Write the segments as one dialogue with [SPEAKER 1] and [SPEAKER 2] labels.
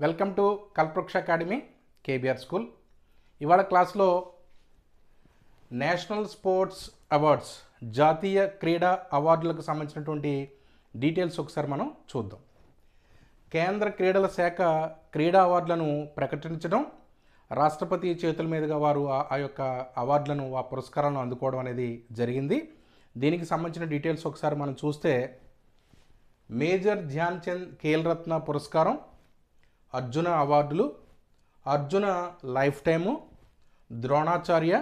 [SPEAKER 1] Welcome to Kalpavriksha Academy KBR School. ఇవాళ క్లాస్లో national sports awards జాతీయ క్రీడా అవార్డులకు సంబంధించినటువంటి డీటెయిల్స్ ఒకసారి మనం చూద్దాం. కేంద్ర క్రీడల శాఖ క్రీడా అవార్డులను ప్రకటించడం, రాష్ట్రపతి చేతుల మీదుగా వారు ఆ యొక్క అవార్డులను ఆ పురస్కారాలను అందుకోవడం అనేది జరిగింది. దీనికి సంబంధించిన డీటెయిల్స్ ఒకసారి మనం చూస్తే మేజర్ ధ్యాన్ చంద్ ఖేల్ రత్న పురస్కారం, అర్జున అవార్డులు, Arjuna life time, Dronacharya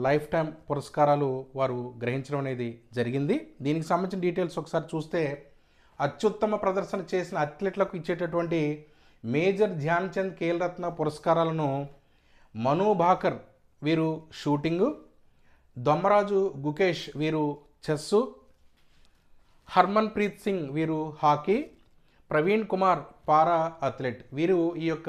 [SPEAKER 1] life time పురస్కారాలు వారు గ్రహించడం అనేది జరిగింది. దీనికి సంబంధించిన డీటెయిల్స్ ఒకసారి చూస్తే అత్యుత్తమ ప్రదర్శన చేసిన అథ్లెట్లకు ఇచ్చేటటువంటి మేజర్ ధ్యాన్ చంద్ ఖేల్ రత్న పురస్కారాలను మను భాకర్ వీరు షూటింగు, దొమ్మరాజు గుకేష్ వీరు చెస్సు, హర్మన్ ప్రీత్ సింగ్ వీరు hockey, Praveen Kumar para athlete వీరు ఈ యొక్క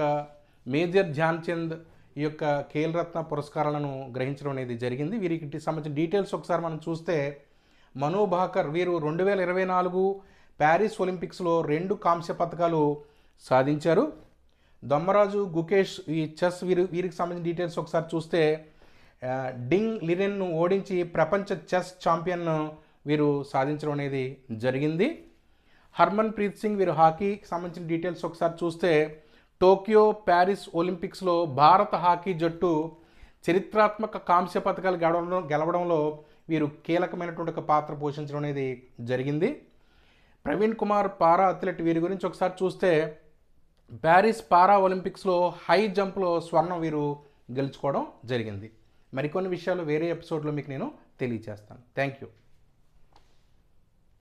[SPEAKER 1] మేజర్ ధ్యాన్ చంద్ ఈ యొక్క ఖేల్ రత్న పురస్కారాలను గ్రహించడం అనేది జరిగింది. వీరికి సంబంధించిన డీటెయిల్స్ ఒకసారి మనం చూస్తే మను భాకర్ వీరు 2024 ప్యారిస్ ఒలింపిక్స్లో 2 కాంస్య పథకాలు సాధించారు. దొమ్మరాజు గుకేష్ ఈ చెస్ వీరికి సంబంధించిన డీటెయిల్స్ ఒకసారి చూస్తే డింగ్ లిరెన్ను ఓడించి ప్రపంచ చెస్ ఛాంపియన్ వీరు సాధించడం అనేది జరిగింది. హర్మన్ ప్రీత్ సింగ్ వీరు హాకీకి సంబంధించిన డీటెయిల్స్ ఒకసారి చూస్తే టోక్యో ప్యారిస్ ఒలింపిక్స్లో భారత హాకీ జట్టు చరిత్రాత్మక కాంస్య పథకాలు గెలవడంలో వీరు కీలకమైనటువంటి ఒక పాత్ర పోషించడం అనేది జరిగింది. ప్రవీణ్ కుమార్ పారా అథ్లెట్ వీరి గురించి ఒకసారి చూస్తే ప్యారిస్ పారా ఒలింపిక్స్లో హై జంప్లో స్వర్ణం వీరు గెలుచుకోవడం జరిగింది. మరికొన్ని విషయాలు వేరే ఎపిసోడ్లో మీకు నేను తెలియజేస్తాను. Thank you.